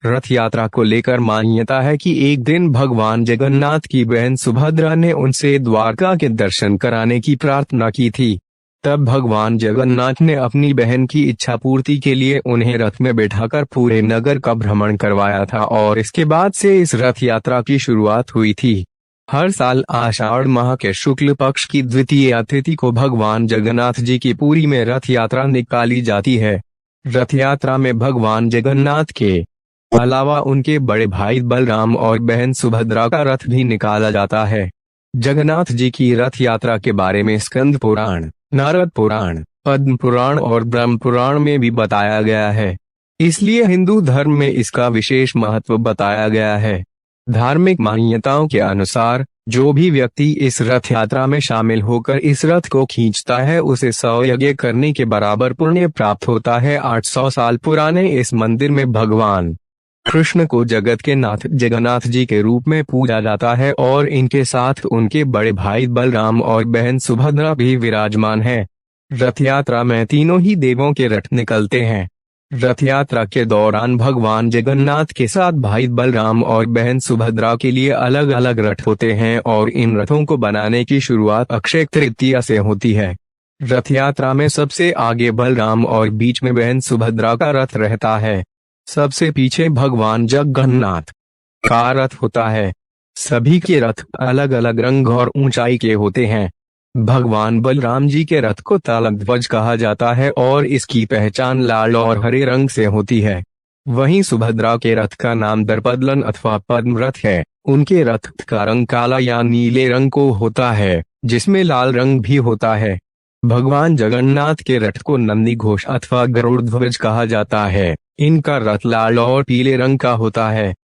रथ यात्रा को लेकर मान्यता है कि एक दिन भगवान जगन्नाथ की बहन सुभद्रा ने उनसे द्वारका के दर्शन कराने की प्रार्थना की थी। तब भगवान जगन्नाथ ने अपनी बहन की इच्छा पूर्ति के लिए उन्हें रथ में बैठाकर पूरे नगर का भ्रमण करवाया था और इसके बाद से इस रथ यात्रा की शुरुआत हुई थी। हर साल आषाढ़ माह के शुक्ल पक्ष की द्वितीय तिथि को भगवान जगन्नाथ जी की पुरी में रथ यात्रा निकाली जाती है। रथ यात्रा में भगवान जगन्नाथ के अलावा उनके बड़े भाई बलराम और बहन सुभद्रा का रथ भी निकाला जाता है। जगन्नाथ जी की रथ यात्रा के बारे में स्कंद पुराण, नारद पुराण, पद्म पुराण और ब्रह्म पुराण में भी बताया गया है, इसलिए हिंदू धर्म में इसका विशेष महत्व बताया गया है। धार्मिक मान्यताओं के अनुसार जो भी व्यक्ति इस रथ यात्रा में शामिल होकर इस रथ को खींचता है उसे 100 यज्ञ करने के बराबर पुण्य प्राप्त होता है। 800 साल पुराने इस मंदिर में भगवान कृष्ण को जगत के नाथ जगन्नाथ जी के रूप में पूजा जाता है और इनके साथ उनके बड़े भाई बलराम और बहन सुभद्रा भी विराजमान है। रथ यात्रा में तीनों ही देवों के रथ निकलते हैं। रथ यात्रा के दौरान भगवान जगन्नाथ के साथ भाई बलराम और बहन सुभद्रा के लिए अलग अलग रथ होते हैं और इन रथों को बनाने की शुरुआत अक्षय तृतीया से होती है। रथ यात्रा में सबसे आगे बलराम और बीच में बहन सुभद्रा का रथ रहता है। सबसे पीछे भगवान जगन्नाथ का रथ होता है। सभी के रथ अलग अलग रंग और ऊंचाई के होते हैं। भगवान बलराम जी के रथ को तालक ध्वज कहा जाता है और इसकी पहचान लाल और हरे रंग से होती है। वहीं सुभद्रा के रथ का नाम दर्पदलन अथवा पद्म रथ है। उनके रथ का रंग काला या नीले रंग को होता है, जिसमें लाल रंग भी होता है। भगवान जगन्नाथ के रथ को नंदी घोष अथवा गरुड़ ध्वज कहा जाता है। इनका रथ लाल और पीले रंग का होता है।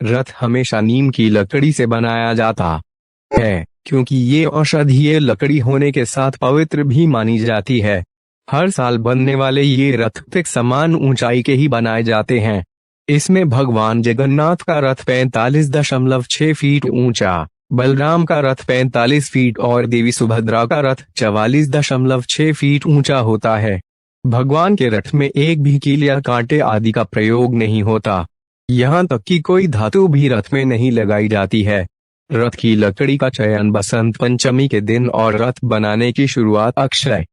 रथ हमेशा नीम की लकड़ी से बनाया जाता है, क्योंकि ये औषधीय लकड़ी होने के साथ पवित्र भी मानी जाती है। हर साल बनने वाले ये रथ एक समान ऊंचाई के ही बनाए जाते हैं। इसमें भगवान जगन्नाथ का रथ 45.6 फीट ऊंचा, बलराम का रथ 45 फीट और देवी सुभद्रा का रथ 44.6 फीट ऊंचा होता है। भगवान के रथ में एक भी कील या कांटे आदि का प्रयोग नहीं होता। यहाँ तक कि कोई धातु भी रथ में नहीं लगाई जाती है। रथ की लकड़ी का चयन बसंत पंचमी के दिन और रथ बनाने की शुरुआत अक्षय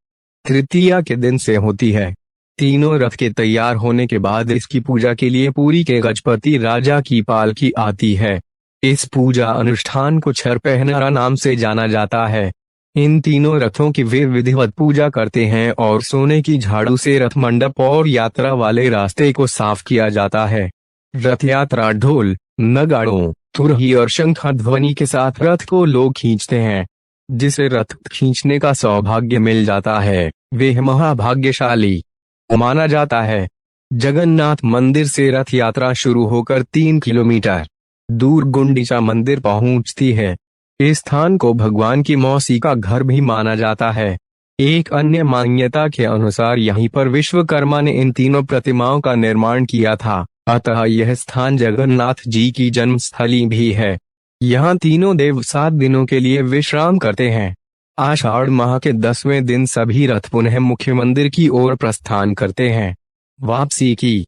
तृतीया के दिन से होती है। तीनों रथ के तैयार होने के बाद इसकी पूजा के लिए पुरी के गजपति राजा की पालकी आती है। इस पूजा अनुष्ठान को छर पहनारा नाम से जाना जाता है। इन तीनों रथों की वे विधिवत पूजा करते हैं और सोने की झाड़ू से रथ मंडप और यात्रा वाले रास्ते को साफ किया जाता है। रथ यात्रा ढोल, नगाड़ों, तुरही और शंख ध्वनि के साथ रथ को लोग खींचते हैं। जिसे रथ खींचने का सौभाग्य मिल जाता है वे महाभाग्यशाली माना जाता है। जगन्नाथ मंदिर से रथ यात्रा शुरू होकर 3 किलोमीटर दूर गुंडीचा मंदिर पहुंचती है। इस स्थान को भगवान की मौसी का घर भी माना जाता है। एक अन्य मान्यता के अनुसार यहीं पर विश्वकर्मा ने इन तीनों प्रतिमाओं का निर्माण किया था, अतः यह स्थान जगन्नाथ जी की जन्मस्थली भी है। यहाँ तीनों देव 7 दिनों के लिए विश्राम करते हैं। आषाढ़ माह के 10वें दिन सभी रथ पुनः मुख्य मंदिर की ओर प्रस्थान करते हैं। वापसी की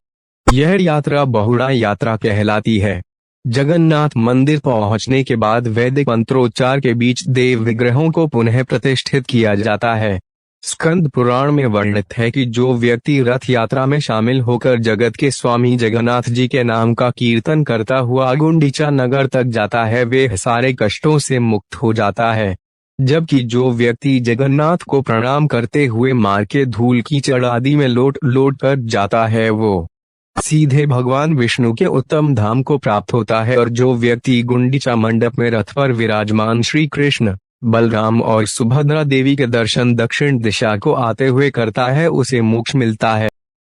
यह यात्रा बहुड़ा यात्रा कहलाती है। जगन्नाथ मंदिर पहुंचने के बाद वैदिक मंत्रोच्चार के बीच देव विग्रहों को पुनः प्रतिष्ठित किया जाता है। स्कंद पुराण में वर्णित है कि जो व्यक्ति रथ यात्रा में शामिल होकर जगत के स्वामी जगन्नाथ जी के नाम का कीर्तन करता हुआ गुंडीचा नगर तक जाता है वे सारे कष्टों से मुक्त हो जाता है। जबकि जो व्यक्ति जगन्नाथ को प्रणाम करते हुए मार के धूल कीचड़ आदि में लोट लोट कर जाता है वो सीधे भगवान विष्णु के उत्तम धाम को प्राप्त होता है। और जो व्यक्ति गुंडीचा मंडप में रथ पर विराजमान श्री कृष्ण, बलराम और सुभद्रा देवी के दर्शन दक्षिण दिशा को आते हुए करता है उसे मोक्ष मिलता है।